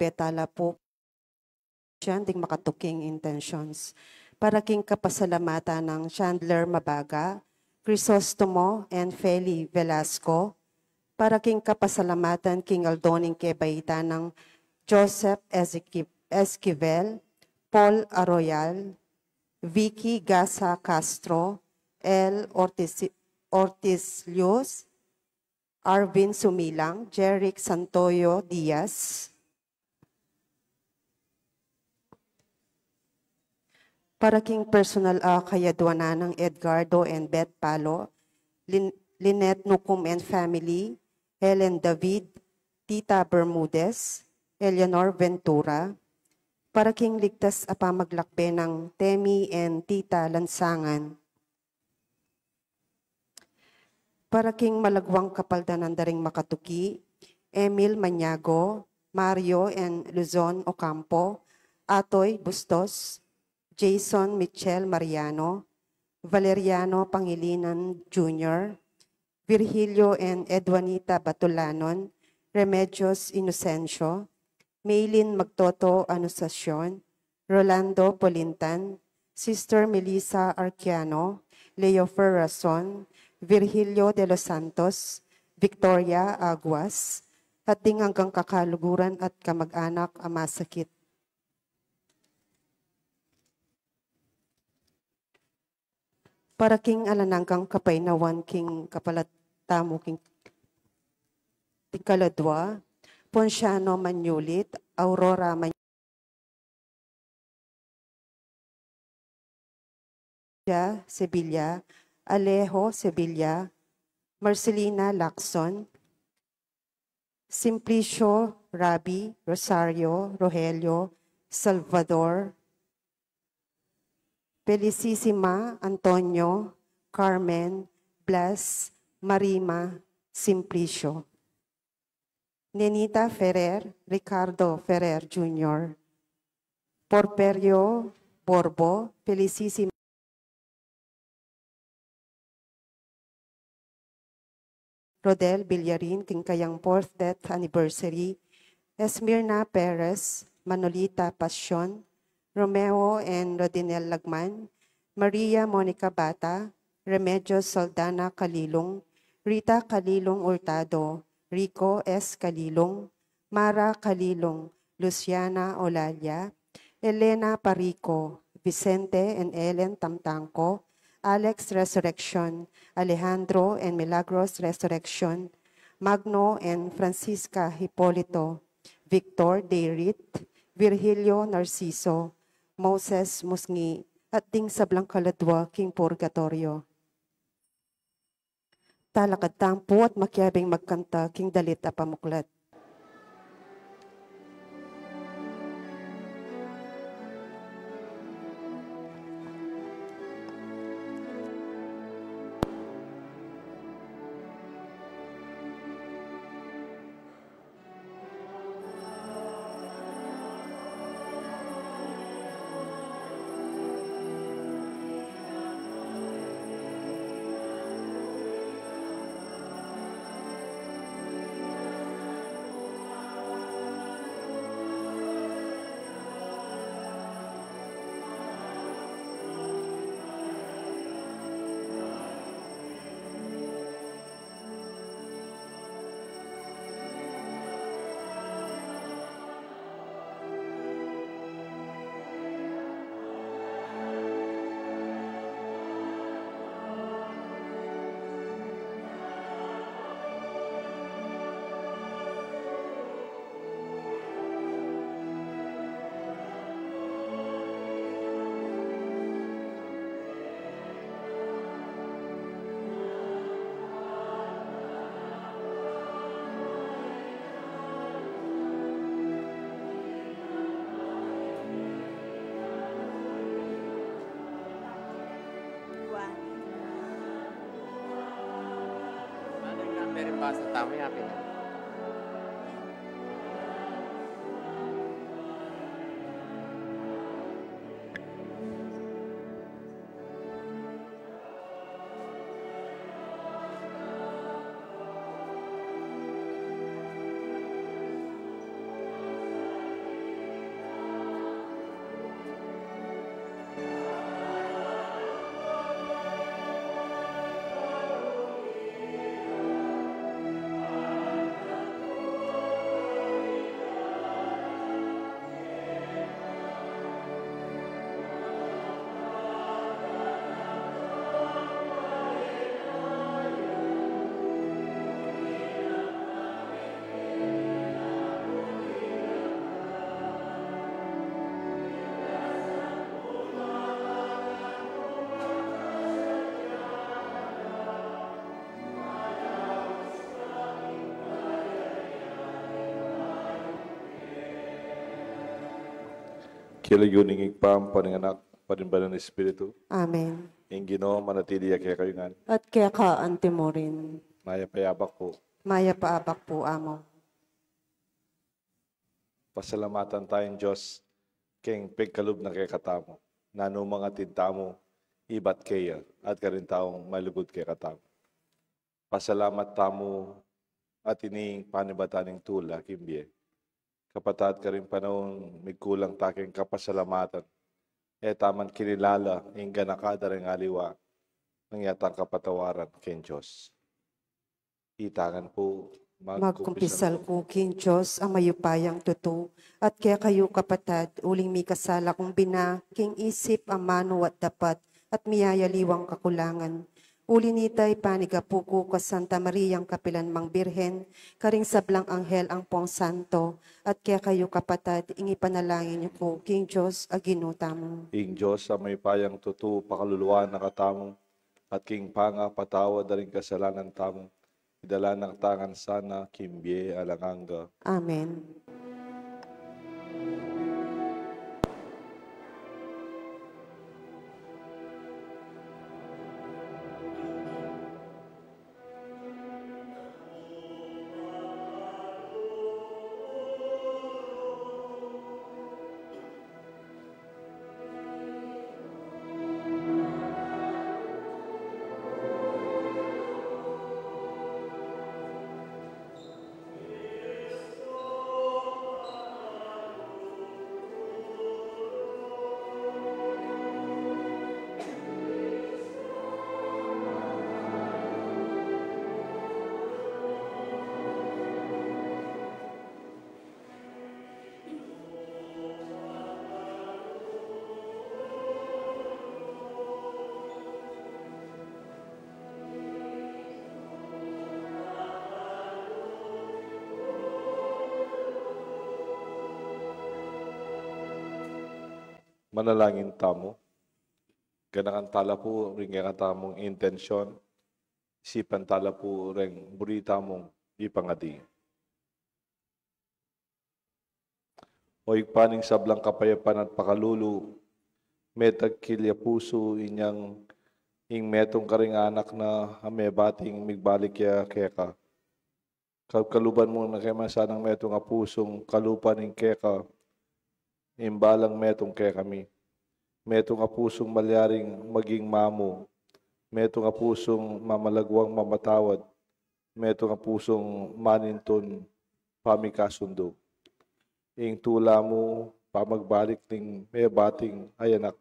petala po siya ding makatuking intentions. Para king kapasalamatan ng Chandler Mabaga, Crisostomo and Feli Velasco, para king kapasalamatan King Aldoning Kebaita ng Joseph Esquivel, Paul Arroyal, Vicky Gasa Castro, L. Ortiz Lios, Arvin Sumilang, Jeric Santoyo Diaz, para king personal kayadwana ng Edgardo and Beth Palo, Lynette Nukum and family, Helen David, Tita Bermudez, Eleanor Ventura, para king ligtas apamaglakbe ng Temi and Tita Lansangan, para king malagwang kapaldanan daring makatuki, Emil Maniago, Mario and Luzon Ocampo, Atoy Bustos, Jason Michel Mariano, Valeriano Pangilinan Jr., Virgilio and Edwanita Batulanon, Remedios Inocencio, Maylin Magtoto Anunciacion, Rolando Polintan, Sister Melissa Arquiano, Leo Ferrason, Virgilio de los Santos, Victoria Aguas, hating hanggang kakaluguran at kamag-anak amasakit. Para king alananggang kapainawan king kapalatamo king tikaladwa, Ponciano Manyulit, Aurora Sevilla, Alejo Sevilla, Marcelina Lacson, Simplicio Rabi, Rosario, Rogelio, Salvador, Felicissima Antonio, Carmen, Blas, Marima, Simplicio. Nenita Ferrer, Ricardo Ferrer Jr., Porperio Borbo, Felicissima Rodel Villarin, Tingkayang 4th death anniversary, Esmirna Perez, Manolita Passion, Romeo and Rodinel Lagman, Maria Monica Bata, Remedios Saldana Calilong, Rita Calilong Hurtado, Rico S. Calilong, Mara Calilong, Luciana Olalia, Elena Parico, Vicente and Ellen Tamtangco, Alex Resurrection, Alejandro and Milagros Resurrection, Magno and Francisca Hipolito, Victor Deirit, Virgilio Narciso, Moses Musngi, at ding sablang kaladwa king purgatorio. Talakad tampo at makyabing magkanta king dalit a pamuklat. Basa tama yapin. Kilayuning igpam, paninganak, panimbanan ng Espiritu. Amen. Ing Ginoo manatili kaya kayo nga. At kaya ka antimorin. Maya payabak po. Maya paabak po amo. Pasalamatan tayong Diyos keng pagkalub na kay katamo. Nano mga tintamo, ibat kaya, at karin taong malugod kay katamo. Pasalamat tamo at ining panibataning tula, kimbye. Kapatat ka rin panahon, may kulang taking kapasalamatan. Taman kinilala, ingga nakada rin aliwa, ng yatang kapatawaran kay Diyos. Itangan po, Magkumpisal ko kin Diyos ang mayupayang tuto, at kaya kayo kapatad, uling mi kasala kong bina, king isip ang mano at dapat, at miyayaliwang kakulangan. Uli nitay panigapuko ka Santa Mariang Kapilan Mang Birhen, karing sablang anghel ang pong santo, at kaya kayo kapatad, ingi panalangin niyo ko, king Diyos, aginutamo. Ing Diyos sa may payang tutu, pakaluluan na katamo, at king panga patawa da rin kasalanan tamo, idala ng tangan sana, kimbye alanganga. Amen. Manalangin tamo, ganangan tala po rin nga tamong intensyon, isipan tala po rin burita mong ipangadi. O igpaning sablang kapayapan at pakalulu, metag kilya puso inyang ing metong karing anak na amebating migbalik kaya ka. Kaluban mo na kaya sanang metong apusong kalupan ng keka, imbalang metong kaya kami. Metong apusong malyaring maging mamo, metong apusong mamalagwang mamatawad, metong apusong maninton pamikasundo. Ing tula mo, pamagbalik ng may bating ay anak,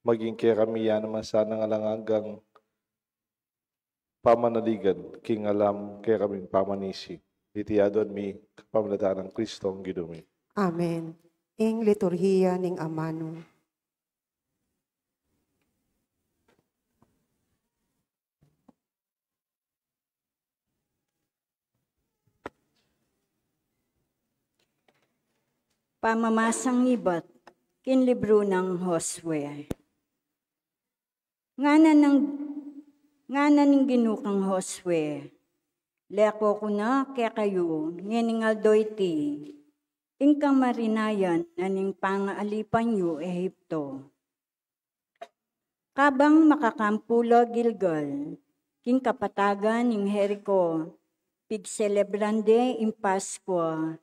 maging kaya kami yan naman sana nga lang hanggang pamanaligan, king alam kaya kaming pamanisi. Itiyadon mi kapamalataan ng Kristo ang gidumi. Amen. Ing liturhiya ning amano. Pamamasang ibat, kinlibro ng Josue. Ngana ng ginukang Josue, leko ko na kaya kayo, ngeningal doyti, ingkang marinayan naning pangaalipan yu Ehipto. Kabang makakampula Gilgal, king kapatagan ng Jericho, pigselebrande in Paskwa,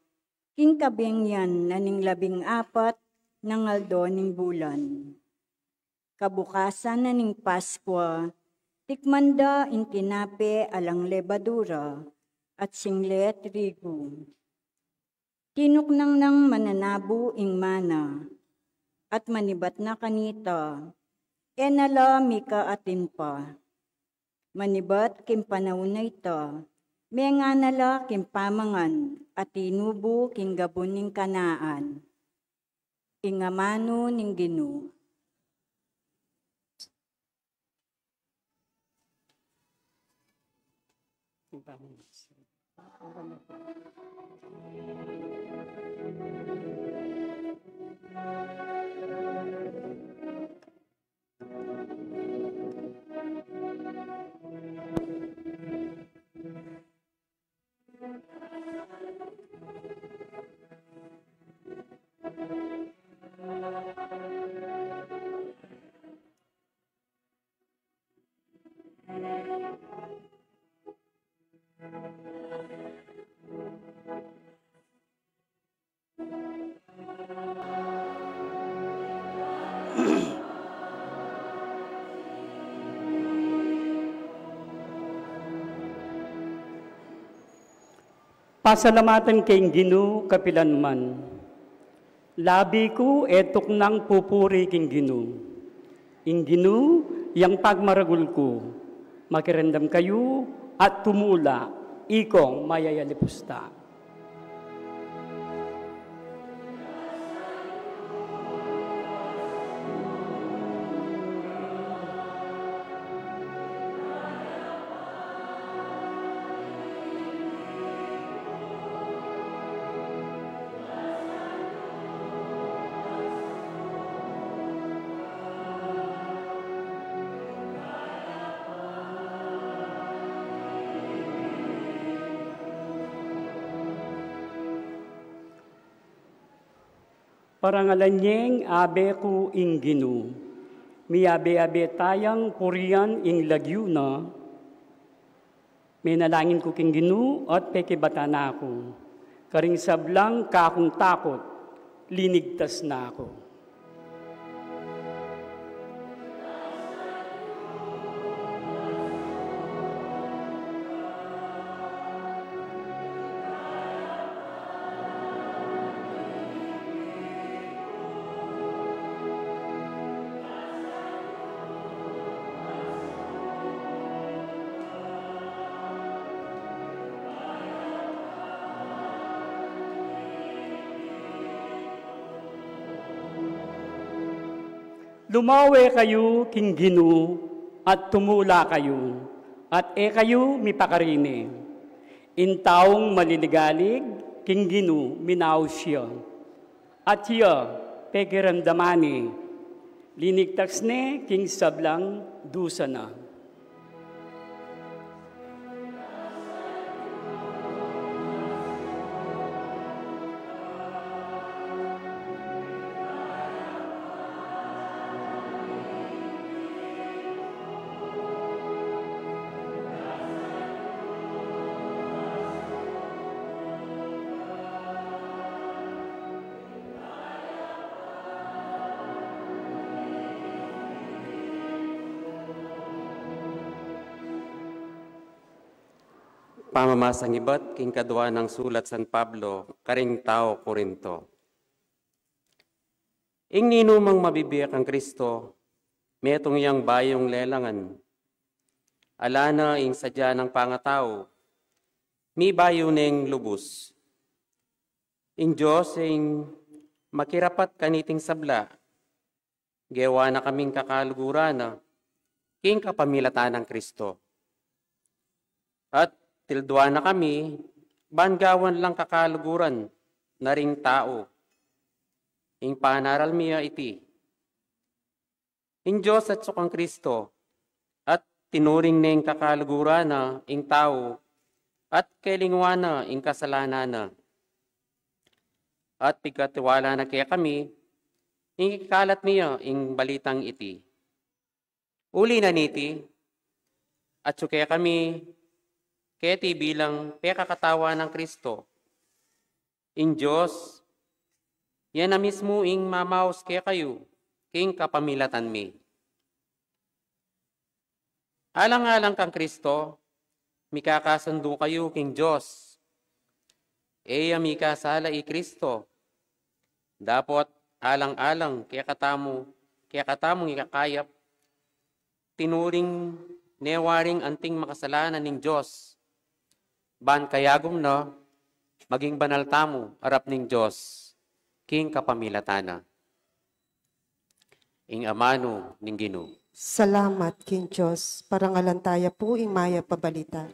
king kabengyan naning 14 ng aldo ning bulan. Kabukasan naning Paskwa, tikmanda in tinape alang lebadura at singlet trigo. Tinuknang ng mananabu ing mana at manibat na kanita, enala mika atin pa. Manibat kim panahon na ita, may nga nala kim pamangan at tinubo king gabon ning kanaan. Ingamano ning Ginoo. Pasalamatan kay Ginoo kapilanman. Labi ko etok nang pupuri king Ginoo. Ing Ginoo yang pagmaragul ko. Makirandam kayo at tumula ikong mayayalipusta. Parangalanyeng abe ko ing Ginoo, miyabe-abe tayang purian ing lagyuna, minalangin ko king Ginoo at pekibata na ako, karing sablang kakong takot, linigtas na ako. Lumawe kayo king Ginoo at tumula kayo, at kayo mipakarini. Intaong maliligalig king Ginoo minaw siya, at siya pekiramdamani, linigtas ne king sablang dusa na. Pamamasang iba't king kadwa ng sulat San Pablo, karing tao Korinto. Ing ninumang mabibiyak ang Kristo, metong yang bayong lelangan. Alana ing sadya ng pangatao, mi bayo neng lubos. Ing Diyos ing makirapat kaniting sabla, gewa na kaming kakalugurana, king kapamilatan ng Kristo. At tildwa na kami, bangawan lang kakaluguran, na ring tao. Ing panaral miya iti. Ing Diyos at sukang Kristo, at tinuring na ing kakaluguran na ing tao, at kailingwa na ing kasalanan na. At pigkatiwala na kaya kami, ing ikalat miya ing balitang iti. Uli na niti, at sukaya kami, keti bilang pekakatawa ng Kristo. In Diyos, yan na mismo ing mamaos kaya kayo, king kapamilatan mi. Alang-alang kang Kristo, mikakasundo kayo king Diyos. Eya mikasala i Kristo. Dapat alang-alang kaya katamong ikakayap, tinuring newaring anting makasalanan ning Diyos. Ban kayagom na, maging banal tamo, arap ning Diyos, king kapamilatana. Ing amano ning Ginoo. Salamat, King Diyos, parangalantaya po ing maya pabalita.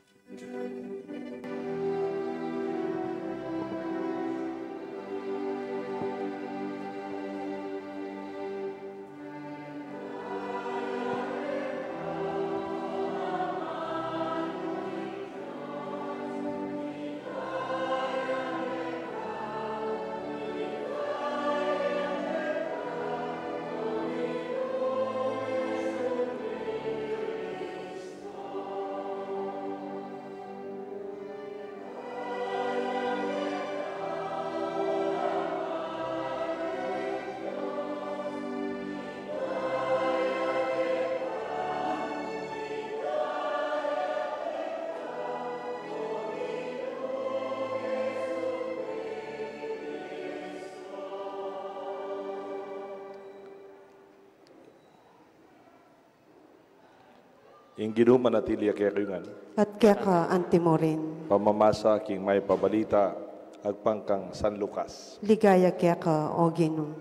ing ginuman at iliya kayungan, at kaya ka antimorin. pamamasa king may pabalita, agpangkang San Lucas. Ligaya kaya ka, O Ginoo.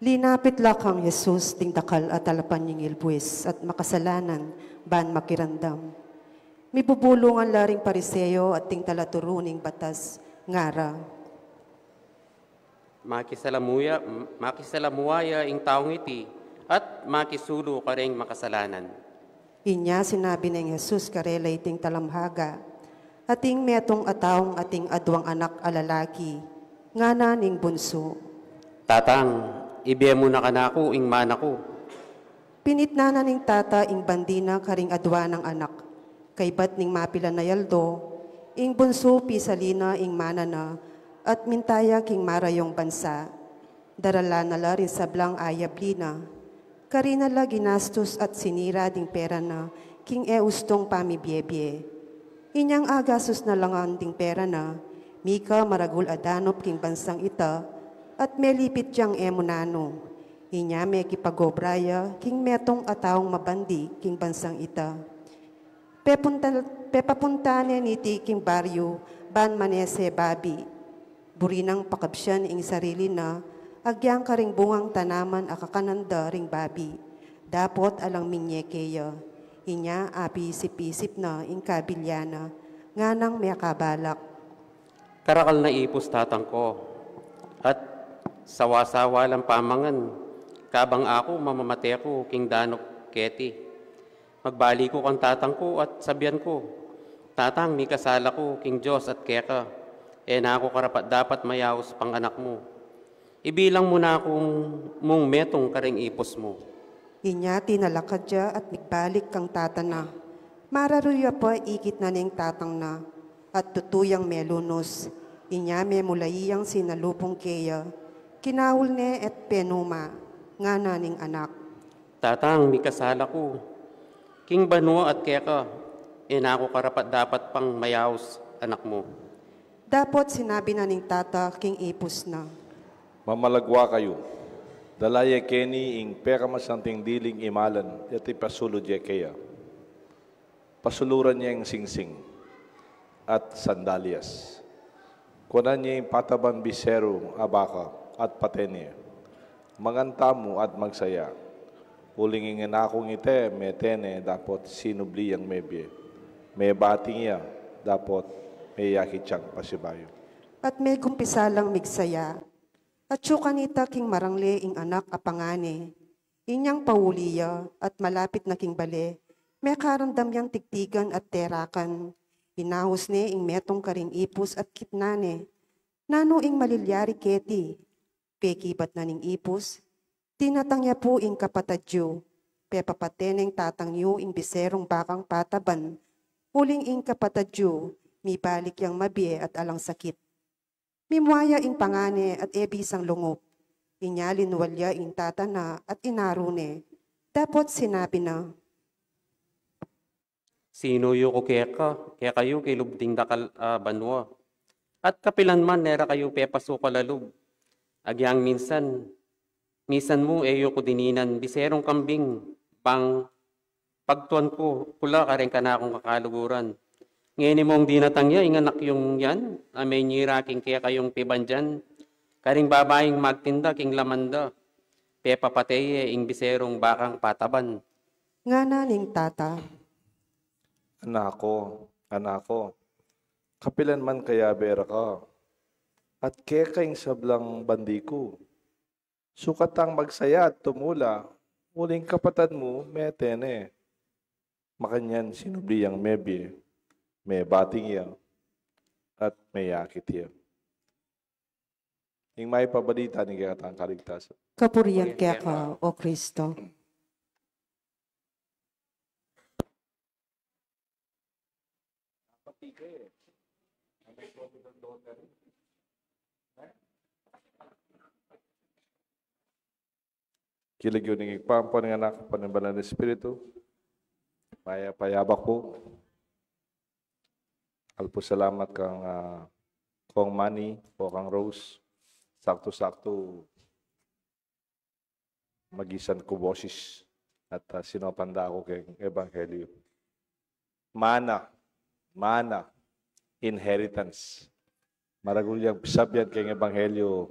Linapit lakang Jesus ting dakal at alapan ng ilbuis at makasalanan ban makirandam. Mibubulungan laring pariseyo at ting talaturuning batas ngara. Makisalamuaya ing taong iti at makisulo ka ring makasalanan. Inya sinabi ng Jesus karelay ting talamhaga, ating metong ataong ating adwang anak alalaki, ngana ning bunso. Tatang, ibiya mo na kanako ing manako. Pinitnana ning tata ing bandina karing adwa ng anak, kay bat ning mapila na yaldo, ing bunso pisalina ing manana, at mintaya king marayong bansa. Darala na la rin sablang ayablina, karina la ginastos at sinira ding pera na, king eustong pamibyebye. Inyang agasos na langan ding pera na, mika maragul adanop king bansang ita, at melipit diyang emunano. Inya may kipagobraya, king metong ataong mabandi, king bansang ita. Pepapuntane ni king baryo, ban manese babi. Burinang pakabsyan ing sarili na, agyang karing bungang tanaman akakananda ring babi. Dapot alang minyekeya. Inya api isip-isip na ing kabilyana, nganang may kabalak. Karakal na ipos tatang ko, at sawa-sawa lang pamangan, kabang ako mamamate ko king danok keti. Magbali ko kang tatang ko at sabihan ko, tatang, may kasala ko king Diyos at keka, na ako karapat dapat mayaos pang anak mo. Ibilang mo na akong mong metong karing ipos mo. Inya tinalakad siya at nagbalik kang tatana. Mararuya pa ikit na ning tatang na, at tutuyang melunos. Inya me mulayiyang sinalupong keya, kinahul ne et penuma, nga naning anak. Tatang, may kasala ko. King banwa at keka, na ako karapat dapat pang mayaos anak mo. Dapot sinabi na ning tata king ipos na. Mamalagwa kayo, dalaya keni ing pera masanting diling imalan, yati pasulo diya kaya. Pasuluran niya yung singsing at sandalyas. Kunan niya yung pataban bisero, abaka at patene. Mangantamo at magsaya. Ulingin na akong ite, metene, dapot sinubli ang mebye. May bating niya, dapot may yakit siyang pasibayo. At may gumpisalang migsaya. At syukanita king marangle ing anak apangane. Inyang pauliya at malapit na king bale. May karandam yang tiktigan at terakan. Hinahos ne ing metong karing ipos at kitnane. Nano ing malilyari keti. Pekibat na ning ipos. Tinatangya po ing kapatadyo. Pepapateneng tatangyo ing biserong bakang pataban. Huling ing kapatadyo. Mibalik yang mabie at alang sakit. Mimwaya ing pangane at ebisang lungop. Inyalin walya ing tatana at inarune. Dapot sinabi na, Sino yu ko keka, kaya kayo kay lubding dakal banwa. At kapilan man nera kayo pepaso kalalub. Agyang minsan mo eyo ko dininan, biserong kambing, pang pagtuan ko, pula ka rin ka na akong kakaluguran. Ngayon mong dinatangya, inganak yung yan, may nyiraking kaya kayong piban dyan. Karing babaeng magtinda, king lamanda, pepapateye, ing biserong bakang pataban. nga naning tata. Anako, kapilan man kaya bera ka, at kekaing sablang bandi ko. Sukatang magsaya at tumula, muling kapatad mo, metene. Makanyan sinubli ang mebye. May bating iya at may yakit iya. Ing may pabalita ni kayatang kaligtasan. Kapuriyan kaya ka, O Kristo. Kilig yun ng ipampo ng anak, panimbalan ng Espiritu. Payabak po. Alpo salamat kang kong Manny o kang Rose. Sakto-sakto magisan ko boses at sinopanda ako kay Ebanghelyo. Mana, inheritance. Maragulyang sabyan kay Ebanghelyo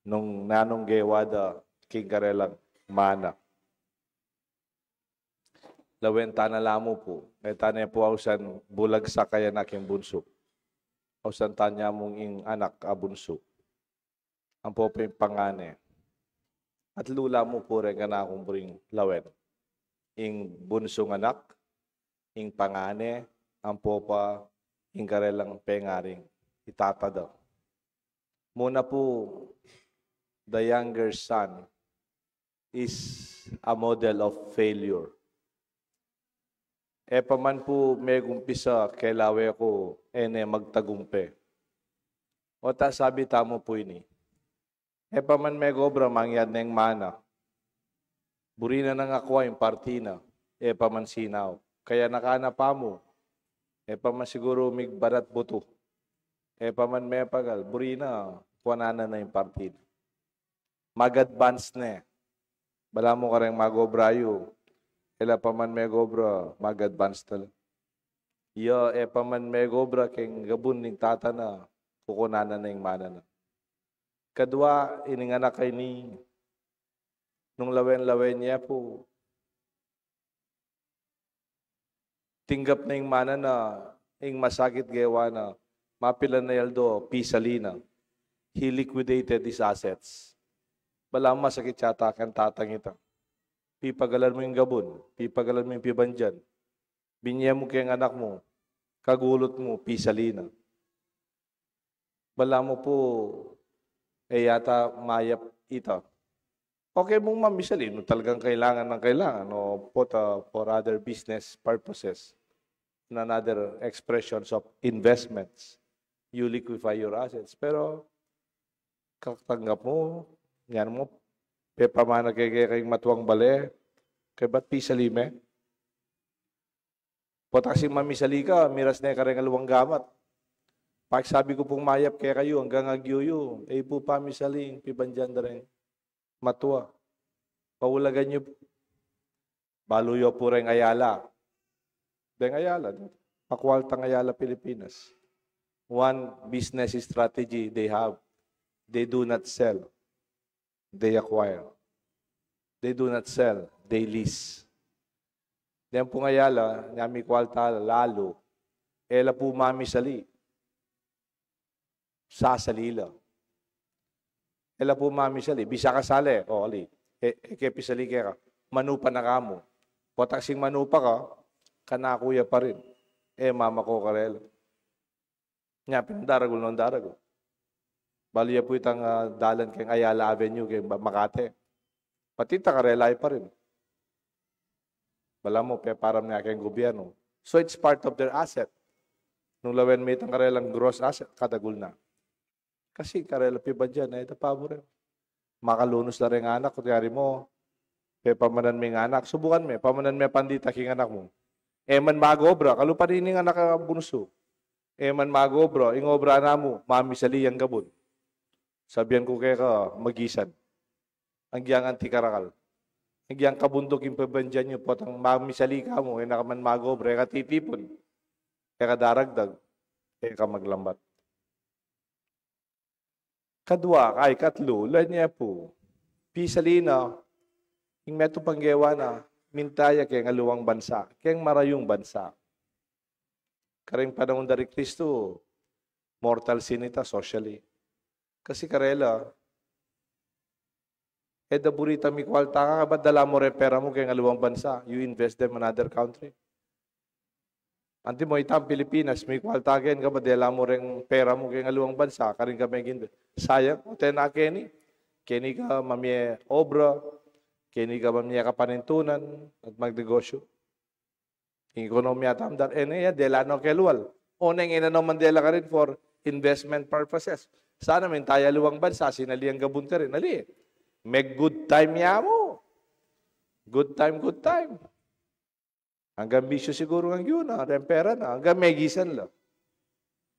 nung nanong gewada king karelang mana. Lawen tanalamo po. May tanay po ausan bulag sa kaya naking bunso. Ausan tanya mong ing anak abunso. Ang po yung pangane. At lula mo po rin ka na akong bring lawen. Ing bunsong anak, ing pangane, ang popa, ing karelang pengaring, itatada. Muna po, the younger son is a model of failure. E paman po may gumpisa kailawe ko magtagumpe. O ta sabi tamo po ini. E paman may gobra mangyad na yung mana. Burina nang akwa yung partina. E paman sinaw. Kaya nakana pa mo. E paman siguro migbarat buto. E paman may pagal. Burina, kuwanana na yung partina. Mag-advance na. Bala mo ka rin magobrayo. Ela paman may gobra, mag-advance na lang. Iya, paman may gobra, keng gabun ning tata na, kukunana na yung mana na. Kadwa, ininganak kay ni, nung lawen-lawen niya po, tinggap na yung mana na, yung masakit gawa na, mapilan na yaldo, pisalina. He liquidated his assets. Bala masakit yata kang tatang ito. Pipagalan mo yung gabon, pipagalan mo yung pibandyan. Binya mo kayong anak mo, kagulot mo, pisalina. Bala mo po, yata mayap ita. Okay mong mamisalin, no, talagang kailangan ng kailangan, no, for other business purposes, and another expressions of investments. You liquefy your assets. Pero, katanggap mo, yan mo, pamana kay matuwang bale, kay ba't pisalime? Potaksi mamisali ka, miras na ka rin aluwang gamat. Pag sabi ko pong mayap kaya kayo, hanggang agyuyo, po pamisaling, pibandyan na rin, matuwa. Paulagan nyo, baluyo po rin Ayala. Deng Ayala, pakwaltang Ayala, Pilipinas. One business strategy they have, they do not sell. They acquire. They do not sell. They lease. Diyan po ngayala, nyami kwalta lalo, ela po mami sali. Sasalila. Ela po mami sali. Bisa ka sali. O, ali. Kepi sali ka. Manupa na ka mo. Potaksing manupa ka, kanakuya pa rin. Mama ko karela. Nyapin daragol ng daragol. Baliya po itang dalan kay Ayala Avenue, kay Makate. Pati takarelay pa rin. Bala mo, param niya kay gobyerno. So it's part of their asset. Nung lawen may itang karelang gross asset, kadagul na. Kasi karela piba dyan, ito pa mo rin. Makalunos na rin anak, kunyari mo, pamanan may anak, subukan mo, pamanan may pandita king anak mo. Man magobra, kalupa rin yung anak ka bunso. Man magobra, yung obra na mo, mamisali ang gabon. Sabihan ko kaya ka, magisan. Ang giyang antikarakal. Ang giyang kabundok yung pabandyan nyo, potang mamisali ka mo, nakaman magobre, ka titipon, ka daragdag, ka maglambat. Kadwa, kay katlo, niya po, pisalina, yung meto panggewa na, mintaya kayang aluwang bansa, kayang marayong bansa. Karing panahon dari Kristo, mortal sinita socially. Kasi karela, burita mi kwalta ka, ba't dala mo repera mo kayong aluwang bansa? You invest them in another country. Anti mo itang Pilipinas, may kwalta ka, ba't dala mo rin pera mo kayong aluwang bansa? Karing ka may ginda. Sayang, o tena Kenny. Kenny ka mamye obra, Kenny ka mamye kapanintunan, at magnegosyo. Ekonomiya tamdar, dela no kelual. O nang inanaw Mandela ka rin for investment purposes. Sana may tayo luwang bansa, sinali ang gabon ka rin. Ali, may good time niya mo. Good time, good time. Hanggang bisyo siguro ang yun, ang pera na. Hanggang may gisan lang.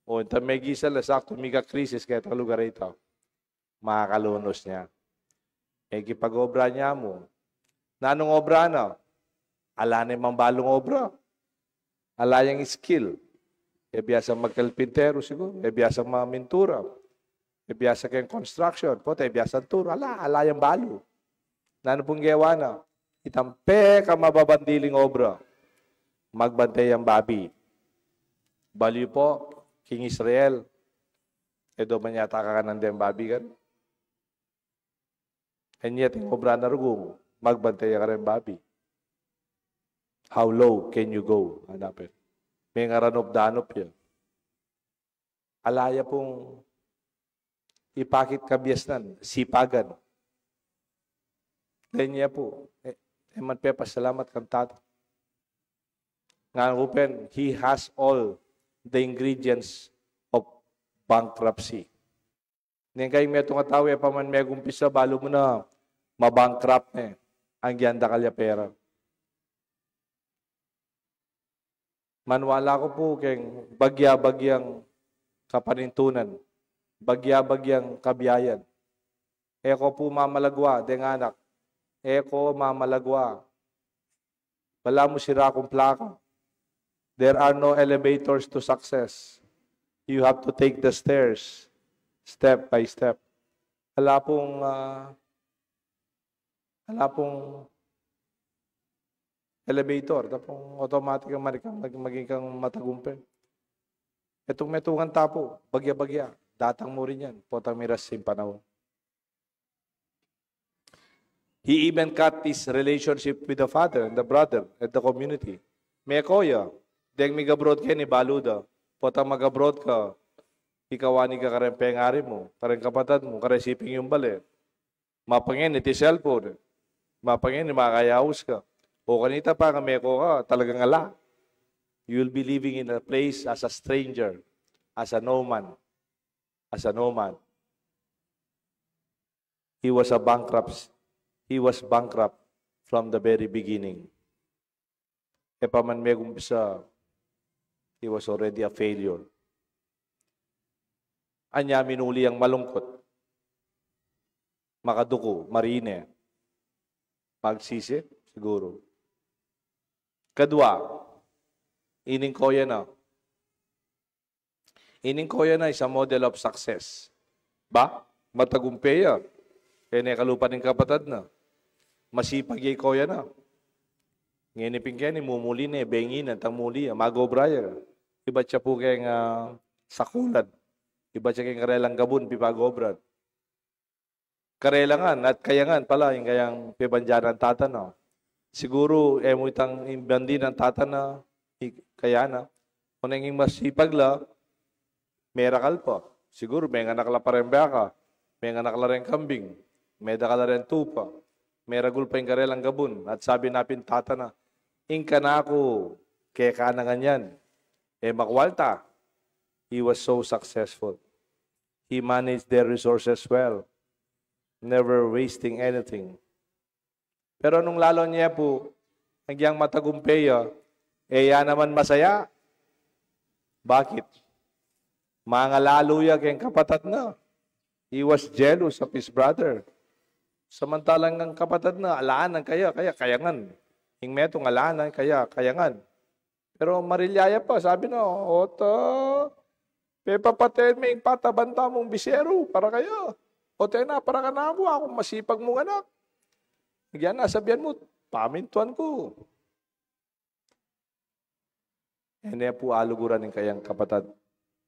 O, ito may gisan lang, sakto, may ka-krisis, kaya itong lugar ito. Makakalunos niya. Kipag-obra niya mo. Nanong obra na? Ala na yung balong obra. Ala yung skill. Biyasa magkalpintero siguro. Biyasa mamintura. Biyasa kayong construction. Pote, biyasa turo. Ala yung balo. Nano pong gawa na? Itampe ka mababandiling obra. Magbantay ang babi. Baliw po, King Israel. Edo man yata ka ng dem babi kan? And yet, yung obra na rugong, magbantay ka rin babi. How low can you go? Hanapin. May ngaranop-danop yan. Alaya pong ipakit kabyasnan, sipagan. Ganyan po. Man pepa, salamat kang tato. Nga open, he has all the ingredients of bankruptcy. Ngayon kayo may itong atawi, paman may gumpisa, balo mo na mabankrupt na ang gyanda kalya pera. Manwala ko po keng bagya-bagyang kapanintunan, bagya-bagyang kabiyayan. Eko po mamalagwa, deng anak. Eko mamalagwa. Wala mo sira kong plaka. There are no elevators to success. You have to take the stairs, step by step. Wala pong elevator, tapong automatic ang maging kang matagumpay. Itong metungan tapo, bagya-bagya, datang mo rin yan, potang miras yung panahon. He even cut his relationship with the father and the brother and the community. May koya, deng mig-abroad kayo ni baluda, potang mag-abroad ka, ikawani ka karen pengari mo, karen kapatad mo, karen siping yung bali. Mapangin, iti cellphone. Mapangin, makakayaos ka. O kanita pa, kameko ka, talagang ala. You will be living in a place as a stranger, as a nomad. As a nomad. He was bankrupt from the very beginning. E paman may gumpisa, he was already a failure. Anya minuli ang malungkot. Makaduko, marine. Pagsisi, siguro. Kadwa, ining koya na. Ining koya na is a model of success. Ba? Matagumpaya. Kaya kalupan ng kapatad na. Masipag yung koya na. Nginipin kaya ni mumuli na, bengin, tang muli, magobraya. Iba siya po kayang sakulan. Iba siya kayang karelang gabun, pipagobran. Karelangan at kayangan pala, yung kayang pibanjanan tatanaw. Siguro, mo itang imbandi ng tatana, kaya na. Kung nanging masipag la, merakal pa. Siguro, may nga naklaparemba ka, may nga naklaren kambing, may dakalaren tupa, may ragul pa yung karelang gabun. At sabi napin tatana, ingka na ako, kaya ka na ganyan. Makwalta. He was so successful. He managed their resources well. Never wasting anything. Pero nung lalo niya po, nagyang matagumpaya, yan naman masaya. Bakit? Mga lalo ya kayong kapatad na. He was jealous of his brother. Samantalang ang kapatad na, alaan kaya kayangan. Hing metong alaan kaya kayangan. Pero marilyaya pa, sabi na, Oto, pepapaten may patabanta mong bisero para kayo. Ote na, para ka na akong masipag mong anak. Yan na, sabihan mo, pamintuan ko. Yan po aluguran ng kayang kapatad.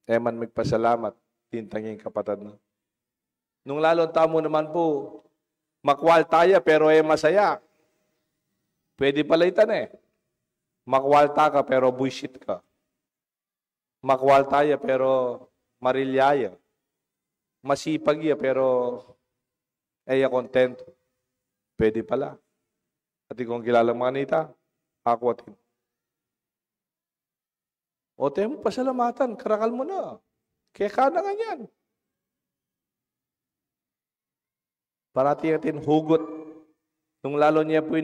Man magpasalamat, tintangin kapatad na. Nung lalong tamo naman po, makwal tayo pero masaya. Pwede palaitan Makwalta ka pero bullshit ka. Makwal tayo pero marilyaya. Masipag ya pero kontento. Pwede pala. At kung kilala mga nita, ako atin. O tayo mo pasalamatan, karakal mo na. Kaya ka na ganyan. Parati natin hugot. Nung lalo niya po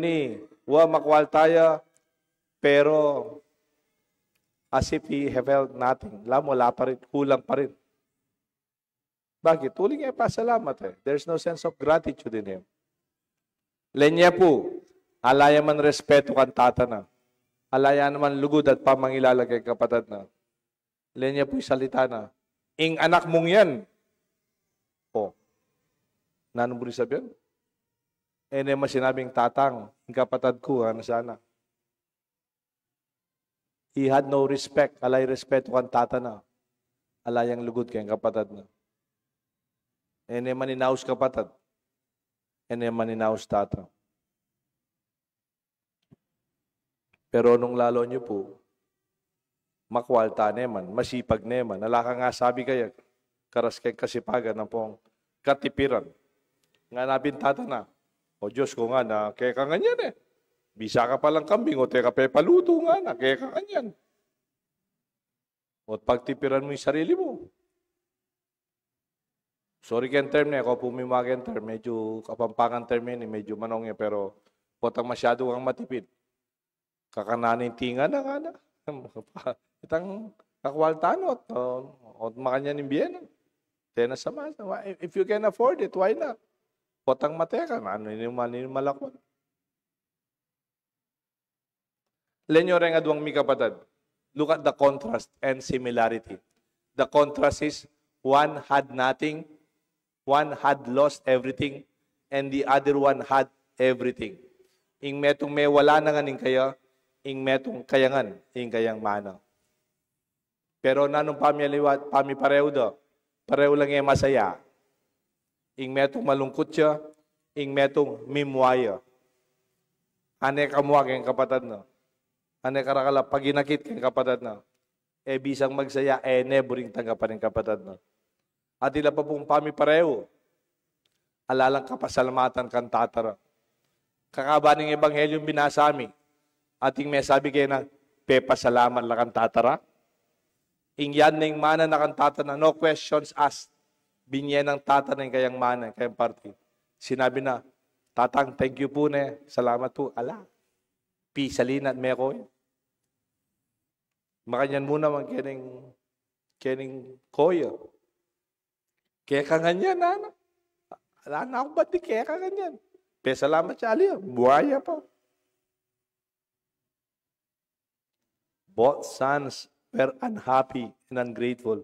makwal tayo, pero as if he felt nothing. Wala pa rin, kulang pa rin. Bakit? Tuloy nga pasalamat There's no sense of gratitude in him. Lenya po, alaya man respeto kan tata na. Alaya naman lugod at pamangilala kay kapatid na. Lenya po salita na. Ing anak mong yan. O, nanong buri sabihan? Naman sinabing tatang, ing kapatid ko, ano sana. He had no respect. Alay respeto kan tata na. Alayang lugod kay kapatid na. Naman inaus kapatid. Naman inaus tata. Pero nung lalo nyo po, makwalta neman, masipag neman. Alaka nga sabi kaya, karas kay kasipagan na pong katipiran. Nga nabintata na. O Diyos ko nga na, kaya ka ganyan eh. Bisa ka palang kambing o teka paluto nga na, kaya ka ganyan. O pagtipiran mo yung sarili mo. Sorry ken term na, ako pumimagan term, medyo kapampangan term yun, medyo manong yun, pero potang masyado kang matipid. Kakananin tinga na nga na. Itang kakwaltanot, o makanya ng biyenan. Tena sa masa. If you can afford it, why not? Potang mateka, ano yung malakwan. Lenyo rin adwang mi kapatid. Look at the contrast and similarity. The contrast is, one had nothing, one had lost everything, and the other one had everything. Ing metong may wala na nga ning kaya, ing metong kayangan, ing kayang mana. Pero nanong pamiliwat, pareho do, pareho lang yung masaya. Ing metong malungkot siya, ing metong mimwaya. Ane kamuha kayong kapatid na. Ane karakala, pag inakit kayong kapatid na. Bisang magsaya, neboring tanggapan ng kapatid na. At ila pa pong pareho. Alalang kapasalamatan kan tatara. Kakaba ng ebanghelyong binasami. Ating may sabi kayo na, pepasalamat lang kan tatara. Ing yan na yung mana na kan tatara, no questions asked. Binye ng tatara ng kayang mana, kayang party. Sinabi na, tatang, thank you po ne. Salamat po. Ala, pisalin at meko. Makanyan muna man kening koyo. Kaya ka ganyan, anak. Ala na ako ba't di kaya ka ganyan? Salamat siya, aliya. Buhaya pa. Both sons were unhappy and ungrateful.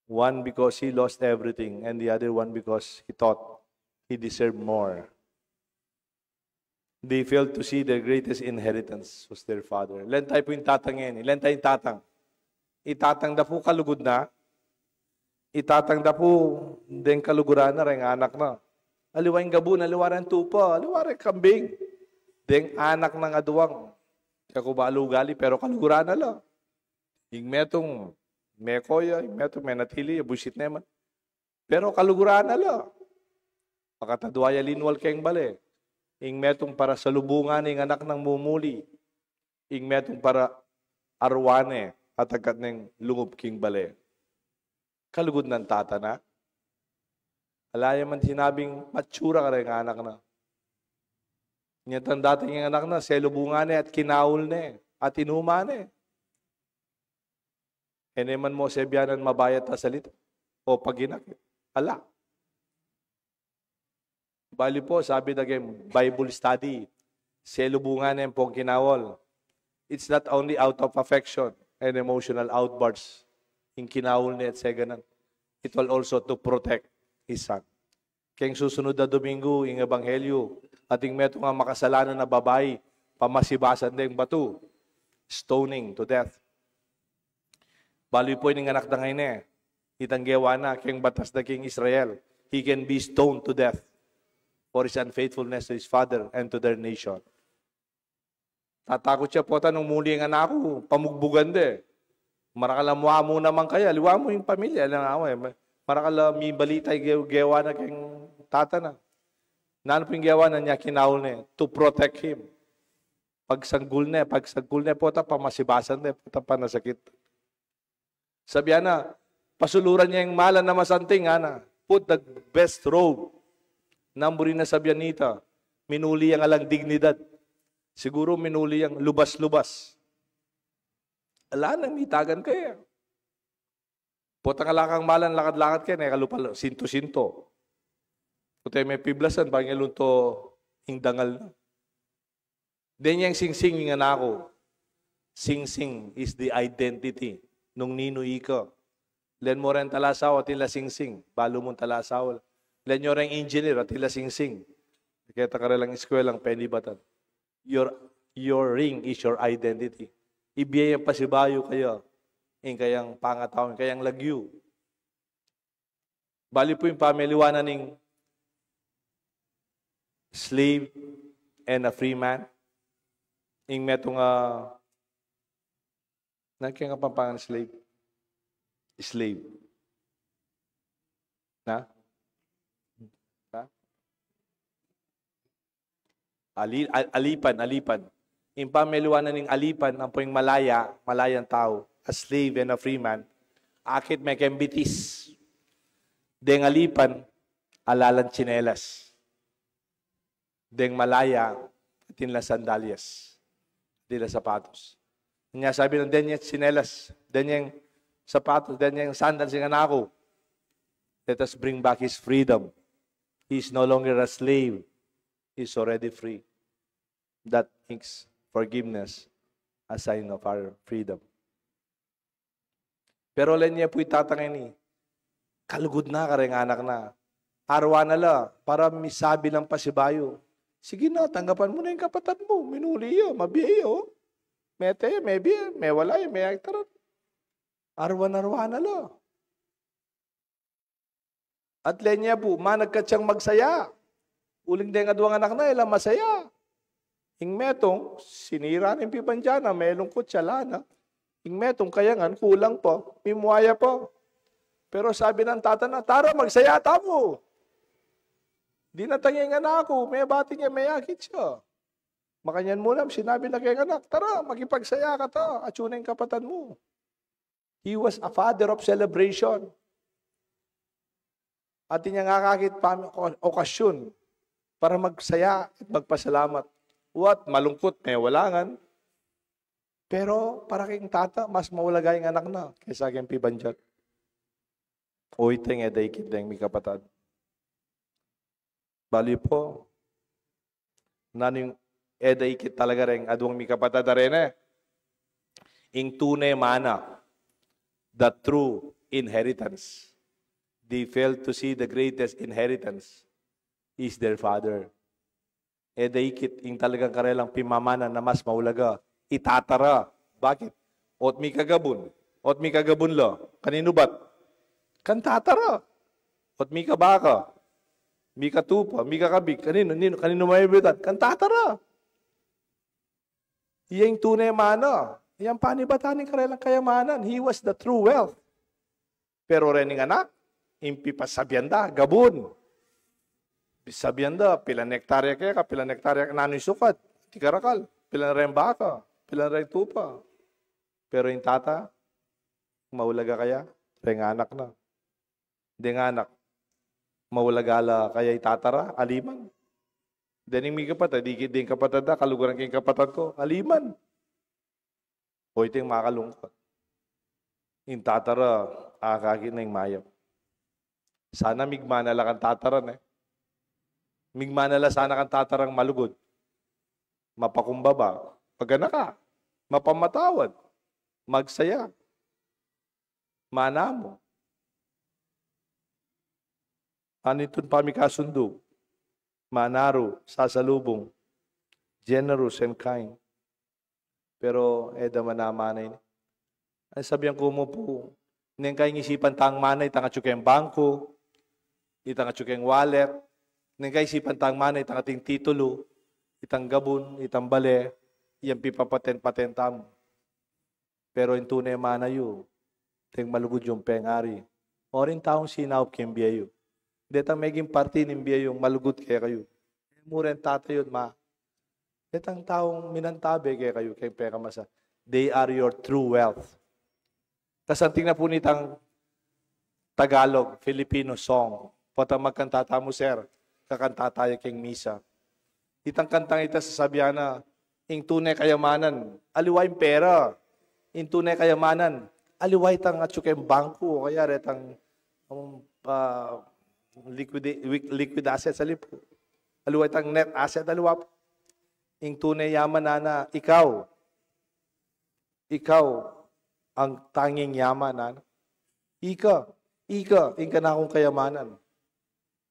One because he lost everything, and the other one because he thought he deserved more. They failed to see their greatest inheritance was their father. Ilan tayo po yung tatang yan? Ilan tayo yung tatang? Itatang na po kalugod na. Itatang na po din kaluguran na rin anak na. Aliwain gabun, aliwaran tupa, aliwaran kambing. Deng anak ng aduwang. Kakubalo gali, pero kaluguran na lang. Yung metong mekoya, yung metong menatili, busit naman. Pero kaluguran na lang. Pakatadwaya linwal kayong bale. Ing metong para sa lubungan ng anak ng mumuli. Ing metong para arwane at agad ng lungub king bale. Kalugod ng tata na. Alaya man sinabing matsura ka rin anak na. Nyatang dating yung anak na, selubungan at kinaul na at inuma na. Eneman mo sebyanan mabayat na salita. O paginakit. Ala. Bali po, sabi na Bible study, selubungan na pong kinawal. It's not only out of affection and emotional outbursts in kinawal niya at seganan. It will also to protect his son. Kaya susunod na Domingo, yung Ebanghelyo, ating meto nga makasalanan na babae, pamasibasan na yung bato, stoning to death. Bali po yung anak na ngayon eh, itanggewa na, kayong batas na king Israel, he can be stoned to death for his unfaithfulness to his father and to their nation. Tatakot siya po, tanong muli ang anak ko, pamugbugan de. Marakalamuha mo naman kaya, liwa mo yung pamilya. Marakala may balita gewa na kayong tata na. Nano po yung gewa na niya kinawal na to protect him. Pagsanggol na po, pamasibasan na po, panasakit. Sabihan na, pasuluran niya yung malan na masanting, put the best robe. Namburin na sabihan nita, minuli ang alang dignidad. Siguro minuli ang lubas-lubas. Ala, nang mitagan kaya. Potang alakang malan, lakad-lakad kaya, nakalupal, sinto-sinto. Kutay may piblasan, pag nilunto Ing dangal na. Then yung singsing yung anako. Singsing is the identity nung ninoy ka. Len mo rin talasaw at tila singsing. Balo mong talasaw. Len nyo rin engineer at tila singsing. Kaya takara lang eskwelang penibatan. Your ring is your identity. Ibiyayang pasibayo kayo. Ing kayang pangatawin, kayang lagyu. Bali po yung pamiliwanan ng slave and a free man. Ing metong nakikita nga pampangan slave. Slave. Na? Alipan. Yung pamiliwanan ng alipan, ang po yung malayang tao, a slave and a free man, akit may kembitis. Deng alipan, alalan tsinelas. Deng malaya, tinla sandalyas. Tinla sapatos. Kanya sabi ng den yung tsinelas, den yung sapatos, den yung sandals yung anako. Let us bring back his freedom. He is no longer a slave. He is already free. That makes forgiveness a sign of our freedom. Pero len niya po itatangay ni, kalugod na kareng anak na. Arwa na la, para misabi lang pasibayo. Sige na, tanggapan mo na yung kapatid mo. Minuli yun, mabiyo. Mete, maybe, may wala yun, may aktaran. Arwa na la. At len niya po, managkatsang magsaya. Uling din nga duwang anak na, ilang masaya. Ing metong, sinira ng pibandyana, may lungkot siya lana. Ing metong, kayangan, kulang po, mimuaya po. Pero sabi ng tata na, tara, magsaya tamo. Di na tanging anak ako, may bati niya, may akit siya. Makanyan mo lang, sinabi na kay anak, tara, makipagsaya ka to, atsunin kapatan mo. He was a father of celebration. At niya nga kakit okasyon para magsaya at magpasalamat. What? Malungkot, may walangan. Pero para kayong tata, mas maulagay ang anak na kaysa kayong pibanjat. O iteng eday kiteng may kapatad. Bali po, naning eday kit talaga rin, adwang may kapatad rin ing tunay mana, the true inheritance. They failed to see the greatest inheritance is their father. Daikit ing talagang karelang pimamana na mas maulaga. Itatara. Bakit? Ot mi kagabun lo. Kanino bat? Kantatara. Ot mi kabaka. Mi katupa. Mi kakabik. Kanino may bitan? Kantatara. Iyang tunay mana. Iyang panibatan ng karelang kayamanan. He was the true wealth. Pero rening anak, impi pasabyanda, gabun. Sabianda, pila nektarya kaya ka, pila nektarya nanoy sukat, tikarakal, pila rin baka, pila rin tupa. Pero yung tata, maulaga kaya, rin anak na. Hindi nga anak, maulagala kaya itatara, aliman. Then yung may kapatid, di yung kapatid na, kaluguran kayong kapatid ko, aliman. O ito yung makalungkot. Yung tatara, akagin na yung mayap. Sana migmana lang ang tataran Migmanala sana kang tatarang malugod. Mapakumbaba. Pagana ka. Mapamatawad. Magsaya. Mana mo. Anitun pamikasundo. Manaro. Sasalubong. Generous and kind. Pero, manamanay. Ay sabihan ko mo po, nang kayong isipan tang manay, tanga tsukeng bangko, itanga tsukeng wallet, nang kaisipan tang manay, itang ating titulo, itang gabon, itang bale, iyang pipapaten-patenta mo. Pero yung tunay manayo, ting malugod yung pengari. O rin taong sinawap kayong biyayo. Detang maging party ng biyayo, malugod kaya kayo. Muren tatayon, ma. Detang taong minantabe kaya kayo, kayong pekamasa. They are your true wealth. Kasanting na po nitang Tagalog, Filipino song. Patang magkantata mo, sir. Kakanta tayo keng misa. Itang kantang ita sasabihan na, ing tunay kayamanan, aliway pera. Ing tunay kayamanan, aliway tang atsukeng bangko, kaya retang liquid assets sa lipo. aluwa itang net asset, aluwa po. Ing tunay yaman na ikaw ang tanging yaman na. Ika, ing ka na akong kayamanan.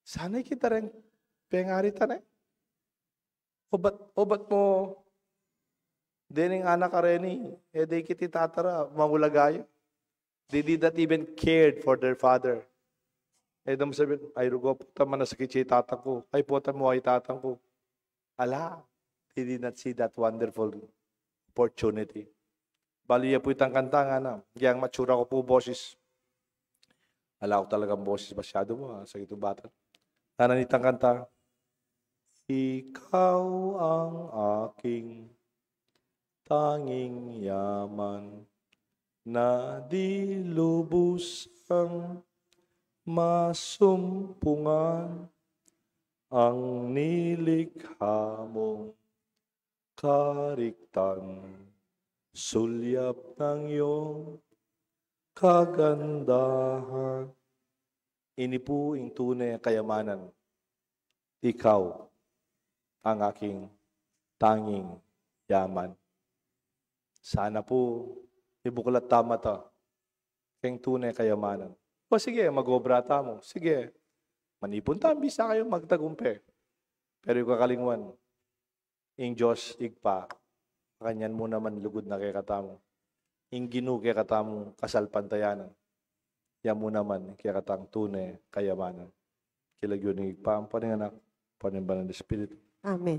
Sana'y kita rin pengaritan eh. Obat mo, dining anak ka rin eh, di kiti tatara, mangulagayo. They did not even cared for their father. Eh, dam sabihin, ay rugo, puta man nasakit siya itatang ko. Ay, puta mo ay itatang ko. Ala, they did not see that wonderful opportunity. Baliya po itang kanta nga na. Giyang matsura ko po boses. Ala ko talagang boses masyado mo sa itong bata. Nananitang kanta. Ikaw ang aking tanging yaman na di lubos ang masumpungan ang nilikha mong kariktan, sulyap ng iyong kagandahan. Ini po ang tunay na kayamanan. Ikaw ang aking tanging yaman. Sana po, ibuklat tama ta. Kayong tunay kayamanan. O sige, mag-obrata mo. Sige, manipon ta, bisa kayo magtagumpe. Pero yung kakalingwan, ing Diyos igpa, kanyan mo naman lugod na kay katamo. Ing Ginu kay katamo kasalpantayanan. Yan mo naman kay katang tunay kayamanan. Kilagyo ng igpa, ang paninganak, panimbanan ng Espiritu. Amen.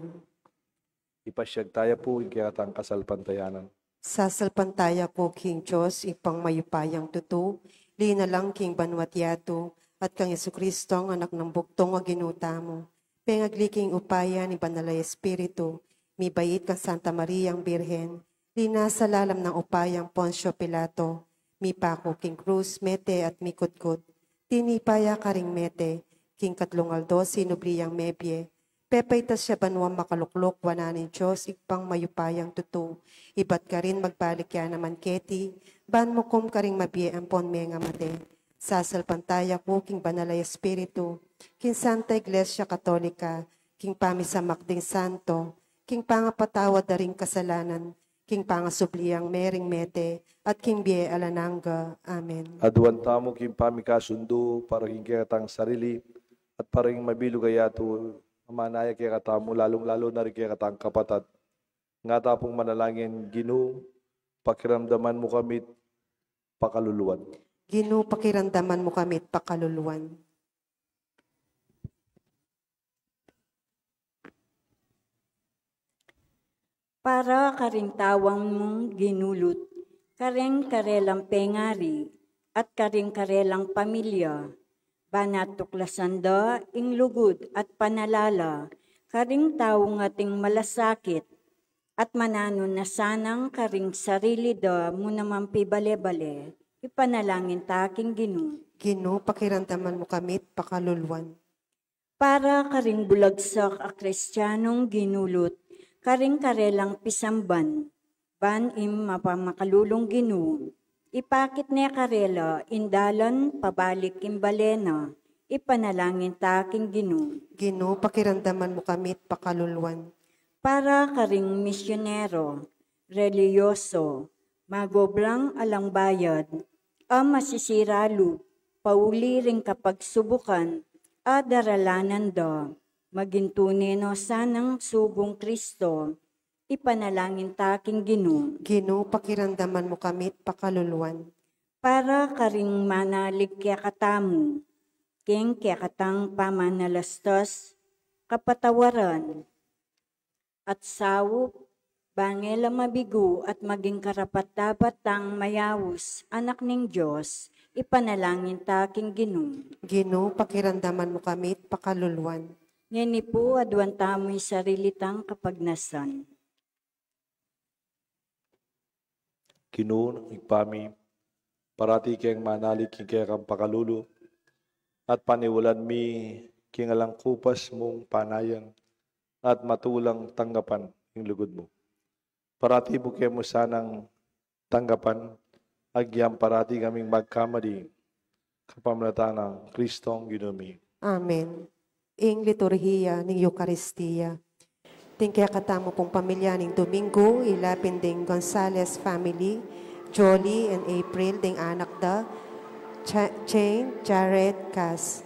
Ipasyag tayo po ing kay katang kasalpantayanan. Sasalpantaya ko King Diyos, ipang mayupayang tutu, linalang King Banwatyato, at kang Jesucristo ang anak ng buktong o ginuta mo. Pengagliking upaya ni Banalay Espiritu, mi bayit kang Santa Maria ang Birhen, lina sa lalam ng upayang Poncio Pilato, mi pako King Cruz, Mete at Mikudkut, tinipaya karing Mete, King Katlungaldo, sinubriyang Mebye, pepaytas siya banwang makaluklok, wana ni Diyos, ipang mayupayang tutu, ibat ka rin magbalik yan naman keti, ban mo kum karing mabye ang pon menga mate, sasalpantaya ko King Banalay Espiritu, King Santa Iglesia Katolika, King Pamisamak ding Santo, King Pangapatawad na ring kasalanan, King Pangasubliang Mering Mete, at King Bie Alananga. Amen. Aduan tamo King Pamikasundo, para king kay katang sarili, at para king mabilog ayato, manaya kay katamo, lalong-lalo na rin kay katang kapatat. Nga tapong manalangin, Ginu, pakiramdaman mo kami, pakaluluwan. Ginu, pakiramdaman mo kami at pakaluluwan. Para karing tawang mong ginulot, karing karelang pengari, at karing karelang pamilya, banat tuklasanda, ing lugod at panalala, karing tawong ating malasakit, at mananon na sanang karing sarili da mo naman pibale-bale, ipanalangin taking Ginu. Ginu, pakiramdaman mo kami at pakaluluwan. Para karing bulagsak a Kristiyanong ginulot, karing karelang pisamban, ban im mapamakalulong Ginu, ipakit niya karela, indalan pabalik imbalena, ipanalangin taking Ginu. Ginu, pakiramdaman mo kami at pakaluluwan. Para karing misyonero, reliyoso, magoblang alang bayad, masisiralo, pauli ring kapag subukan, daralanan da, magintunino sanang subong Kristo, ipanalangin taking Ginu. Ginu, pakiramdaman mo kami at pakaluluwan. Para karing manalig kaya katamu, king kaya katang pamanalastos, kapatawaran, at sawop, bangela mabigo at maging karapat-dapat tang mayawos, anak ng Diyos, ipanalangin taking Ginu. Ginu, pakiramdaman mo kami at pakaluluwan. Ngani po adwan tamo'y sarilitang kapagnasan. Ginu, igpami, parati kayang manalig king kaya kang pakalulo, at paniwalan mi king alang kupas mong panayan, at matulang tanggapan yung lugod mo. Parati mo kayo mo sanang tanggapan, agyam parati kaming magkamali, kapamlata ng Kristong ginumi. Amen. ing liturhiya ning Eucharistia. Tingkaya katamo pong pamilya ning Domingo, ilapin ding Gonzales family, Jolie and April ding anak da, Jane, Jared, Cass.